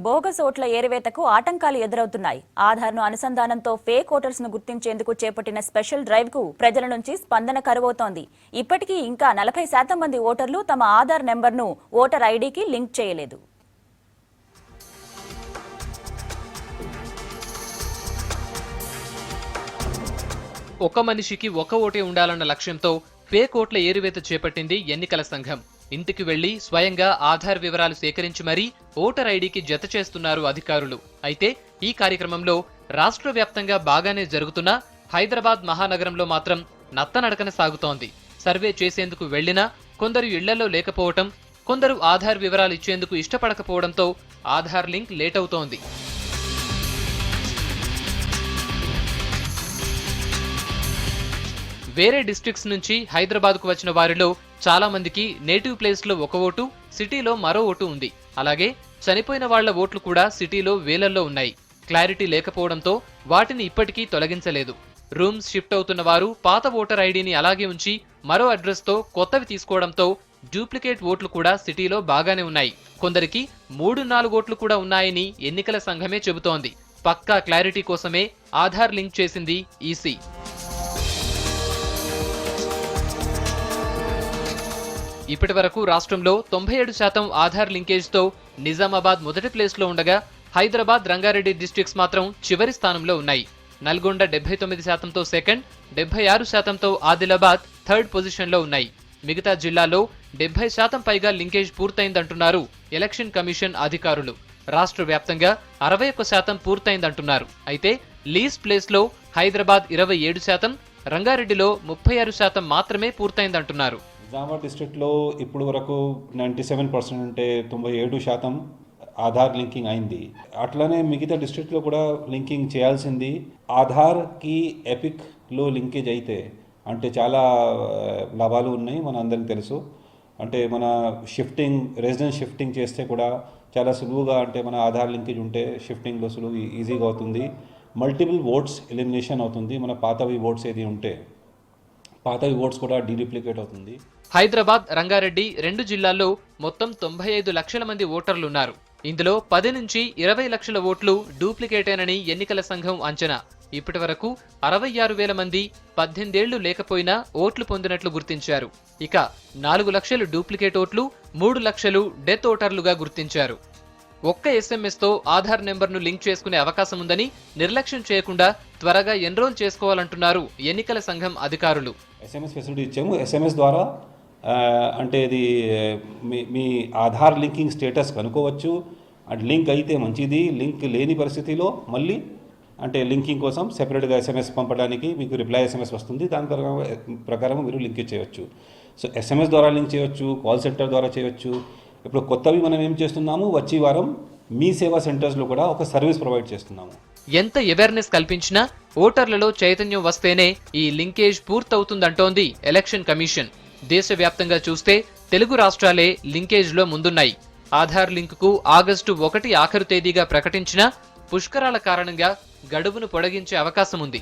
Bogus ఓట్ల ఏరివేతకు ఆటంకాలు ఎదురవుతున్నాయి. ఆధార్ను అనుసంధానంతో ఫేక్ ఓటర్స్ ను గుర్తించేందుకు చేపట్టిన స్పెషల్ డ్రైవ్ కు ప్రజల నుంచి స్పందన కరువవుతోంది. ఇప్పటికీ ఇంకా 40% మంది ఓటర్లు తమ ఆధార్ నెంబర్ను ఓటర్ ఐడీకి లింక్ చేయలేదు. ఒక మనిషికి ఒక ఓటే ఉండాలన్న లక్ష్యంతో ఫేక్ ఓట్ల ఏరివేత చేపట్టింది ఎన్నికల సంఘం. ఇంటికి వెళ్లి స్వయంగా ఆధార్ వివరాలు సేకరించి మరీ ఓటర్ ఐడీకి జత చేస్తున్నారు అధికారులు. అయితే ఈ కార్యక్రమంలో రాష్ట్ర వ్యాప్తంగా బాగానే జరుగుతున్నా హైదరాబాద్ మహానగరంలో మాత్రం నత్తనడకన సాగుతోంది. సర్వే చేసేందుకు వెళ్లినా కొందరు ఇళ్లలో లేకపోవటం, కొందరు ఆధార్ వివరాలు ఇచ్చేందుకు ఇష్టపడకపోవడంతో ఆధార్ లింక్ లేట్ అవుతోంది. వేరే డిస్ట్రిక్ట్స్ నుంచి హైదరాబాద్కు వచ్చిన వారిలో చాలా మందికి నేటివ్ ప్లేస్ లో ఒక ఓటు, సిటీలో మరో ఓటు ఉంది. అలాగే చనిపోయిన వాళ్ల ఓట్లు కూడా సిటీలో వేలల్లో ఉన్నాయి. క్లారిటీ లేకపోవడంతో వాటిని ఇప్పటికీ తొలగించలేదు. రూమ్స్ షిఫ్ట్ అవుతున్న వారు పాత ఓటర్ ఐడీని అలాగే ఉంచి మరో అడ్రస్ తో కొత్తవి తీసుకోవడంతో డూప్లికేట్ ఓట్లు కూడా సిటీలో బాగానే ఉన్నాయి. కొందరికి 3-4 ఓట్లు కూడా ఉన్నాయని ఎన్నికల సంఘమే చెబుతోంది. పక్కా క్లారిటీ కోసమే ఆధార్ లింక్ చేసింది ఈసీ. ఇప్పటి వరకు రాష్ట్రంలో 97% ఆధార్ లింకేజ్తో నిజామాబాద్ మొదటి ప్లేస్లో ఉండగా హైదరాబాద్, రంగారెడ్డి డిస్ట్రిక్ట్స్ మాత్రం చివరి స్థానంలో ఉన్నాయి. నల్గొండ 79%తో సెకండ్, 76%తో ఆదిలాబాద్ థర్డ్ పొజిషన్లో ఉన్నాయి. మిగతా జిల్లాల్లో 70% పైగా లింకేజ్ పూర్తయిందంటున్నారు ఎలక్షన్ కమిషన్ అధికారులు. రాష్ట్ర వ్యాప్తంగా 61% పూర్తయిందంటున్నారు. అయితే లీస్ట్ ప్లేస్లో హైదరాబాద్ 27%, రంగారెడ్డిలో 36% మాత్రమే పూర్తయిందంటున్నారు. నిజామాబాద్ డిస్ట్రిక్ట్లో ఇప్పుడు వరకు 97% అంటే 97% ఆధార్ లింకింగ్ అయింది. అట్లానే మిగతా డిస్ట్రిక్ట్లో కూడా లింకింగ్ చేయాల్సింది. ఆధార్కి ఎపిక్లో లింకేజ్ అయితే అంటే చాలా లాభాలు ఉన్నాయి, మన అందరికి తెలుసు. అంటే మన రెసిడెన్స్ షిఫ్టింగ్ చేస్తే కూడా చాలా సులువుగా, అంటే మన ఆధార్ లింకేజ్ ఉంటే షిఫ్టింగ్లో ఈజీగా అవుతుంది. మల్టిపుల్ ఓట్స్ ఎలిమినేషన్ అవుతుంది. మన పాతవి ఓట్స్ ఏది ఉంటే పాతవి ఓట్స్ కూడా డీడూప్లికేట్ అవుతుంది. హైదరాబాద్, రంగారెడ్డి 2 జిల్లాల్లో మొత్తం 95 లక్షల మంది ఓటర్లున్నారు. ఇందులో 10 నుంచి 20 లక్షల ఓట్లు డూప్లికేటేనని ఎన్నికల సంఘం అంచనా. ఇప్పటి వరకు 66,000 మంది 18 ఏళ్లు లేకపోయినా ఓట్లు పొందినట్లు గుర్తించారు. ఇక 4 లక్షలు డూప్లికేట్ ఓట్లు, 3 లక్షలు డెత్ ఓటర్లుగా గుర్తించారు. ఒక్క ఎస్ఎంఎస్తో ఆధార్ నెంబర్ను లింక్ చేసుకునే అవకాశం ఉందని నిర్లక్ష్యం చేయకుండా త్వరగా ఎన్రోల్ చేసుకోవాలంటున్నారు ఎన్నికల సంఘం అధికారులు. ఎస్ఎంఎస్ ఫెసిలిటీ ఇచ్చాము. ఎస్ఎంఎస్ ద్వారా అంటే ఇది మీ ఆధార్ లింకింగ్ స్టేటస్ కనుక్కోవచ్చు. అండ్ లింక్ అయితే మంచిది, లింక్ లేని పరిస్థితిలో మళ్ళీ అంటే లింకింగ్ కోసం సెపరేట్గా ఎస్ఎంఎస్ పంపడానికి మీకు రిప్లై ఎస్ఎంఎస్ వస్తుంది. దాని ప్రకారం మీరు లింక్ చేయవచ్చు. సో ఎస్ఎంఎస్ ద్వారా లింక్ చేయవచ్చు, కాల్ సెంటర్ ద్వారా చేయవచ్చు. ఇప్పుడు కొత్తవి మనం ఏం చేస్తున్నాము, వచ్చే వారం మీ సేవా సెంటర్స్లో కూడా ఒక సర్వీస్ ప్రొవైడ్ చేస్తున్నాము. ఎంత అవేర్నెస్ కల్పించినా ఓటర్లలో చైతన్యం వస్తేనే ఈ లింకేజ్ పూర్తవుతుందంటోంది ఎలక్షన్ కమిషన్. దేశవ్యాప్తంగా చూస్తే తెలుగు రాష్ట్రాలే లింకేజ్లో ముందున్నాయి. ఆధార్ లింకుకు ఆగస్టు 1 ఆఖరు తేదీగా ప్రకటించినా పుష్కరాల కారణంగా గడువును పొడిగించే అవకాశం ఉంది.